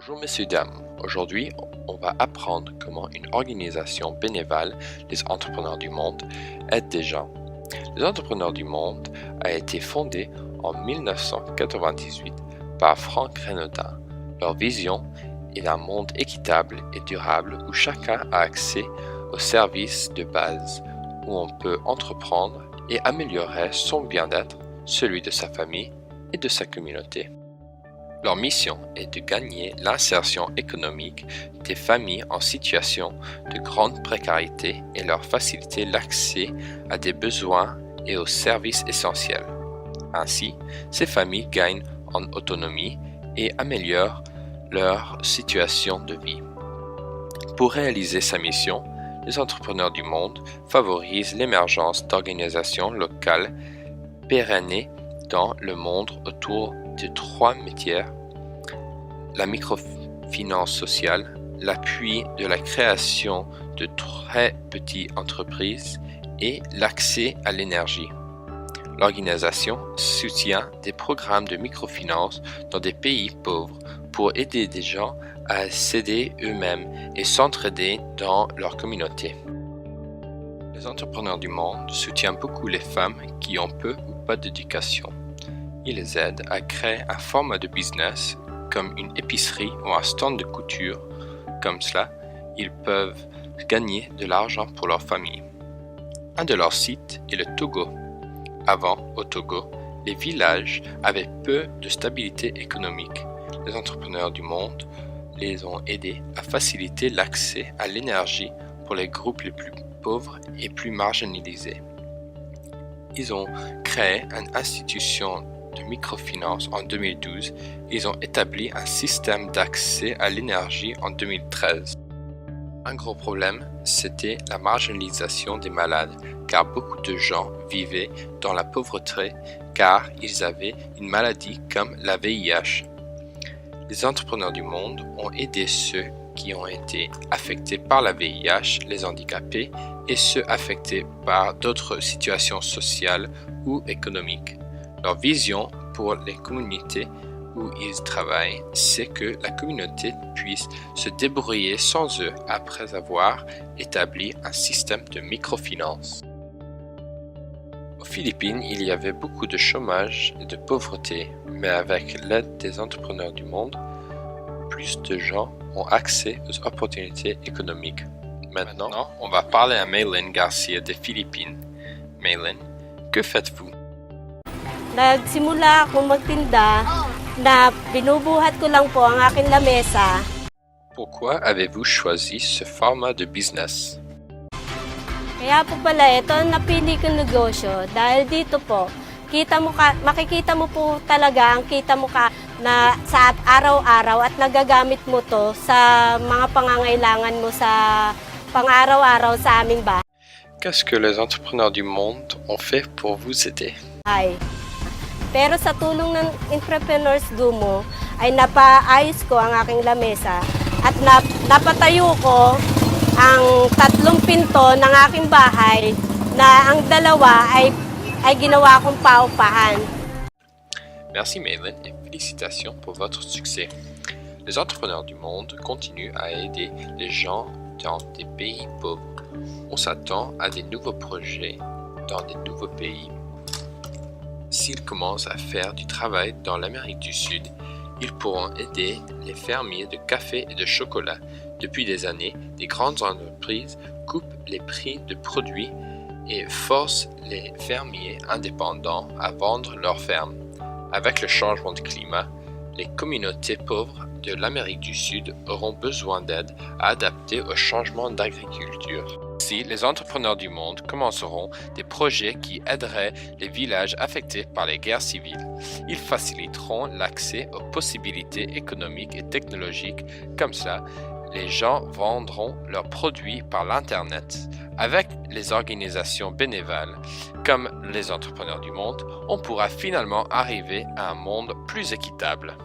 Bonjour messieurs dames, aujourd'hui on va apprendre comment une organisation bénévole, les entrepreneurs du monde, aide des gens. Les entrepreneurs du monde a été fondé en 1998 par Frank Renaudin. Leur vision est un monde équitable et durable où chacun a accès aux services de base, où on peut entreprendre et améliorer son bien-être, celui de sa famille et de sa communauté. Leur mission est de gagner l'insertion économique des familles en situation de grande précarité et leur faciliter l'accès à des besoins et aux services essentiels. Ainsi, ces familles gagnent en autonomie et améliorent leur situation de vie. Pour réaliser sa mission, les entrepreneurs du monde favorisent l'émergence d'organisations locales pérennes dans le monde autour de trois métiers: la microfinance sociale, l'appui de la création de très petites entreprises et l'accès à l'énergie. L'organisation soutient des programmes de microfinance dans des pays pauvres pour aider des gens à s'aider eux-mêmes et s'entraider dans leur communauté. Les entrepreneurs du monde soutiennent beaucoup les femmes qui ont peu ou pas d'éducation. Ils les aident à créer un format de business comme une épicerie ou un stand de couture. Comme cela, ils peuvent gagner de l'argent pour leur famille. Un de leurs sites est le Togo. Avant, au Togo, les villages avaient peu de stabilité économique. Les entrepreneurs du monde les ont aidés à faciliter l'accès à l'énergie pour les groupes les plus pauvres et plus marginalisés. Ils ont créé une institution de microfinance en 2012 et ils ont établi un système d'accès à l'énergie en 2013. Un gros problème, c'était la marginalisation des malades, car beaucoup de gens vivaient dans la pauvreté car ils avaient une maladie comme la VIH. Les entrepreneurs du monde ont aidé ceux qui ont été affectés par la VIH, les handicapés et ceux affectés par d'autres situations sociales ou économiques. Leur vision pour les communautés où ils travaillent, c'est que la communauté puisse se débrouiller sans eux après avoir établi un système de microfinance. Aux Philippines, il y avait beaucoup de chômage et de pauvreté, mais avec l'aide des entrepreneurs du monde, plus de gens ont accès aux opportunités économiques. Maintenant, on va parler à Maylin Garcia des Philippines. Maylin, que faites-vous? Nagsimula akong magtinda na binubuhat ko lang po ang aking lamesa. Pourquoi avez-vous choisi ce format de business? Kaya po pala ito ang napili kong negosyo dahil dito po makikita mo po talaga ang kita mo na sa araw-araw at nagagamit mo to sa mga pangangailangan mo sa pang-araw-araw sa aming bahay. Qu'est-ce que les entrepreneurs du monde ont fait pour vous aider? Pero sa tulong ng Entrepreneurs Dumo ay napaayos ko ang aking lamesa at napatayo ko ang 3 pinto ng aking bahay na ang 2 ay ginawa kong paupahan. Merci Maylin et félicitations pour votre succès. Les entrepreneurs du monde continuent à aider les gens dans des pays pauvres. On s'attend à des nouveaux projets dans des nouveaux pays. S'ils commencent à faire du travail dans l'Amérique du Sud, ils pourront aider les fermiers de café et de chocolat. Depuis des années, des grandes entreprises coupent les prix de produits et forcent les fermiers indépendants à vendre leurs fermes. Avec le changement de climat, les communautés pauvres de l'Amérique du Sud auront besoin d'aide à adapter au changement d'agriculture. Ainsi, les entrepreneurs du monde commenceront des projets qui aideraient les villages affectés par les guerres civiles. Ils faciliteront l'accès aux possibilités économiques et technologiques. Comme ça, les gens vendront leurs produits par l'Internet. Avec les organisations bénévoles, comme les entrepreneurs du monde, on pourra finalement arriver à un monde plus équitable.